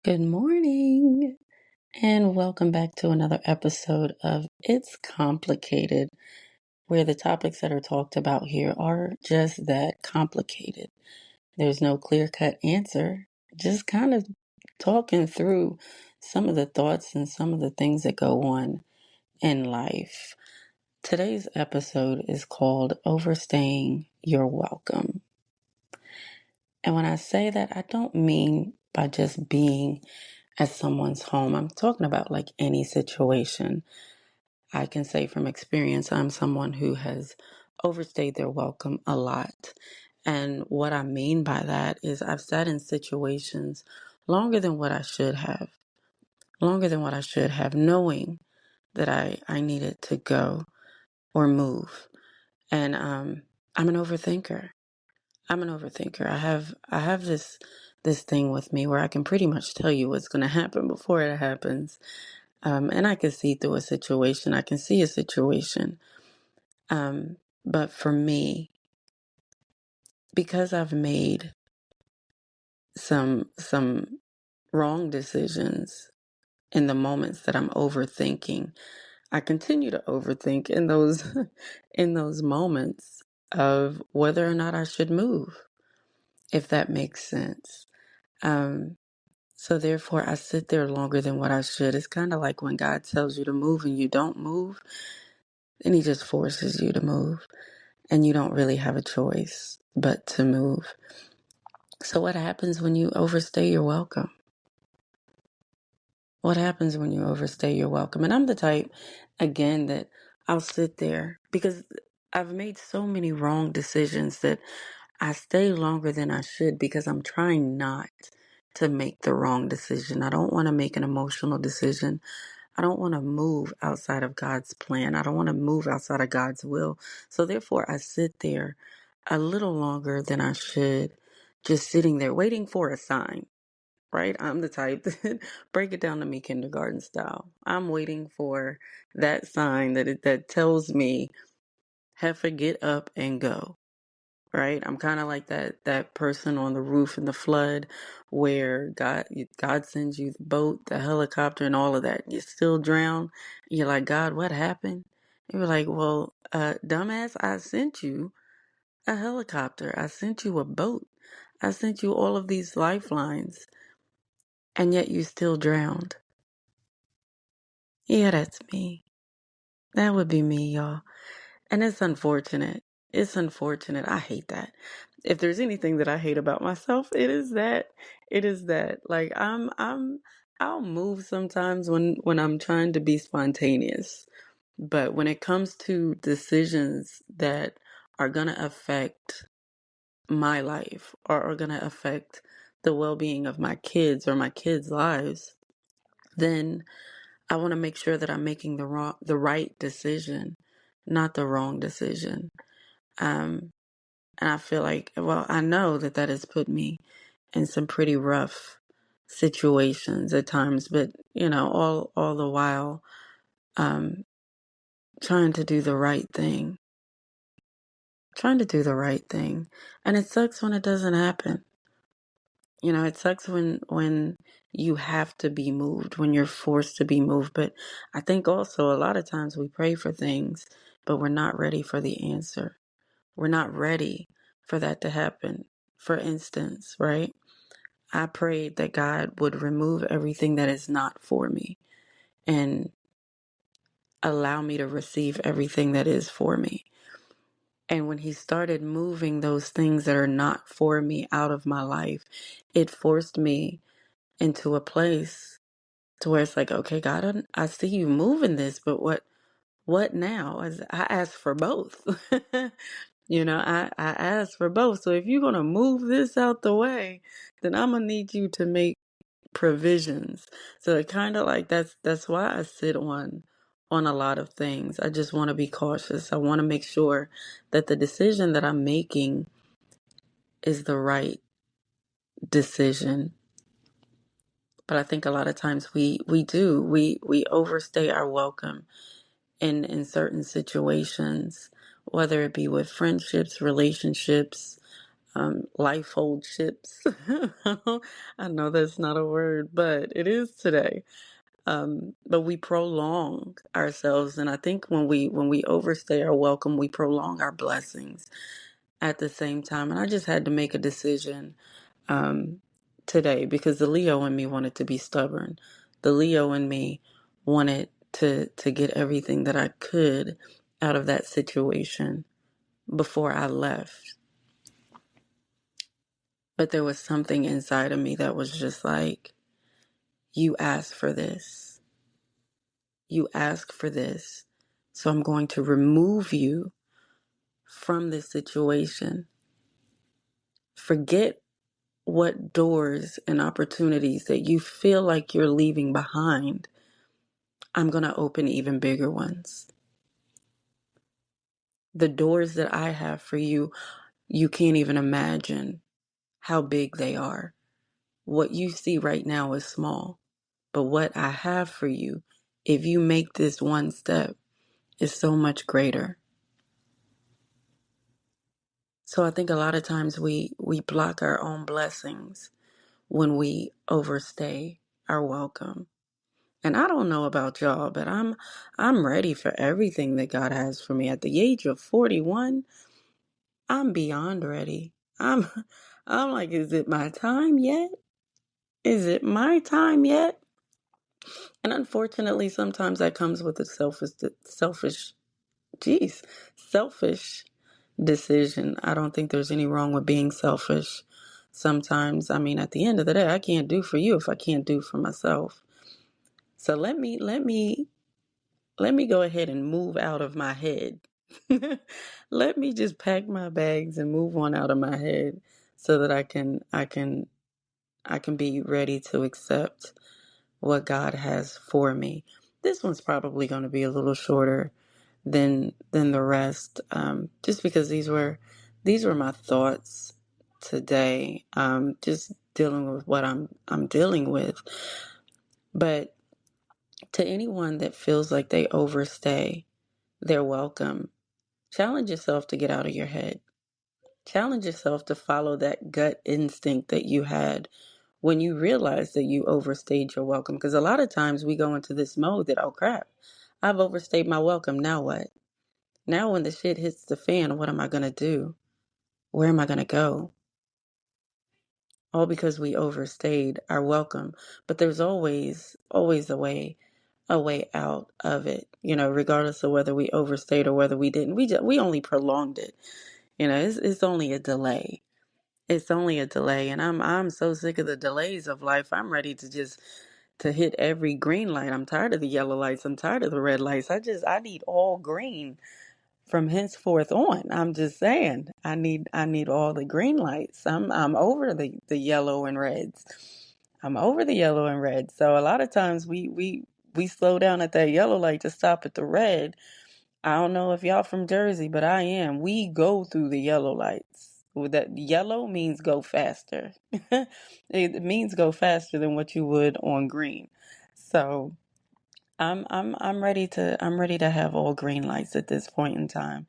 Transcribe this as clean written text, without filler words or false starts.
Good morning, and welcome back to another episode of It's Complicated, where the topics that are talked about here are just that complicated. There's no clear cut answer, just kind of talking through some of the thoughts and some of the things that go on in life. Today's episode is called Overstaying. You're Welcome. And when I say that, I don't mean by just being at someone's home. I'm talking about like any situation. I can say from experience, I'm someone who has overstayed their welcome a lot. And what I mean by that is I've sat in situations longer than what I should have, knowing that I needed to go or move. And I'm an overthinker. I have this thing with me where I can pretty much tell you what's going to happen before it happens. And I can see through a situation. I can see a situation. But for me, because I've made some wrong decisions in the moments that I'm overthinking, I continue to overthink in those in those moments of whether or not I should move, if that makes sense. Um, so therefore, I sit there longer than what I should. It's kind of like when God tells you to move and you don't move, then He just forces you to move. And you don't really have a choice but to move. So what happens when you overstay your welcome? What happens when you overstay your welcome? And I'm the type, again, that I'll sit there because I've made so many wrong decisions that I stay longer than I should because I'm trying not to make the wrong decision. I don't want to make an emotional decision. I don't want to move outside of God's plan. I don't want to move outside of God's will. So therefore, I sit there a little longer than I should, just sitting there waiting for a sign, right? I'm the type that break it down to me kindergarten style. I'm waiting for that sign that tells me, heifer, get up and go. Right? I'm kind of like that person on the roof in the flood where God sends you the boat, the helicopter, and all of that. You still drown. You're like, God, what happened? And you're like, well, dumbass, I sent you a helicopter. I sent you a boat. I sent you all of these lifelines, and yet you still drowned. Yeah, that's me. That would be me, y'all. And it's unfortunate. It's unfortunate. I hate that. If there's anything that I hate about myself, it is that. It is that. Like I'll move sometimes when I'm trying to be spontaneous. But when it comes to decisions that are gonna affect my life or are gonna affect the well-being of my kids or my kids' lives, then I want to make sure that I'm making the right decision, not the wrong decision. Um, and I feel like, well, I know that has put me in some pretty rough situations at times, but all the while, um, trying to do the right thing, and it sucks when it doesn't happen. It sucks when you have to be moved, when you're forced to be moved. But I think also a lot of times we pray for things, but we're not ready for the answer. We're not ready for that to happen. For instance, right? I prayed that God would remove everything that is not for me and allow me to receive everything that is for me. And when He started moving those things that are not for me out of my life, it forced me into a place to where it's like, okay, God, I see you moving this, but what now? I asked for both. I asked for both. So if you're gonna move this out the way, then I'm gonna need you to make provisions. So it kind of like that's why I sit on a lot of things. I just want to be cautious. I want to make sure that the decision that I'm making is the right decision. But I think a lot of times we overstay our welcome in certain situations, whether it be with friendships, relationships, life hold ships. I know that's not a word, but it is today. But we prolong ourselves, and I think when we overstay our welcome, we prolong our blessings at the same time. And I just had to make a decision um, today because the Leo in me wanted to be stubborn. The Leo in me wanted to get everything that I could out of that situation before I left. But there was something inside of me that was just like, you asked for this. You asked for this. So I'm going to remove you from this situation. Forget what doors and opportunities that you feel like you're leaving behind. I'm going to open even bigger ones. The doors that I have for you, you can't even imagine how big they are. What you see right now is small, but what I have for you, if you make this one step, is so much greater. So I think a lot of times we block our own blessings when we overstay our welcome. And I don't know about y'all, but I'm ready for everything that God has for me. At the age of 41, I'm beyond ready. I'm I'm like, is it my time yet? Is it my time yet? And unfortunately, sometimes that comes with a geez, selfish decision. I don't think there's any wrong with being selfish. Sometimes, I mean, at the end of the day, I can't do for you if I can't do for myself. So let me go ahead and move out of my head. Let me just pack my bags and move on out of my head so that I can be ready to accept what God has for me. This one's probably going to be a little shorter than the rest, just because these were my thoughts today. Just dealing with what I'm dealing with. But to anyone that feels like they overstay, they're welcome. Challenge yourself to get out of your head. Challenge yourself to follow that gut instinct that you had when you realized that you overstayed your welcome. Because a lot of times we go into this mode that, oh crap, I've overstayed my welcome. Now what? Now when the shit hits the fan, what am I going to do? Where am I going to go? All because we overstayed our welcome. But there's always a way out of it, regardless of whether we overstayed or whether we didn't. We only prolonged it. It's only a delay. It's only a delay, and I'm so sick of the delays of life. I'm ready to hit every green light. I'm tired of the yellow lights. I'm tired of the red lights. I need all green from henceforth on. I'm just saying, I need all the green lights. I'm over the yellow and reds. I'm over the yellow and red. So a lot of times we slow down at that yellow light to stop at the red. I don't know if y'all from Jersey, but I am. We go through the yellow lights. With that yellow means go faster. It means go faster than what you would on green. So I'm ready to have all green lights at this point in time.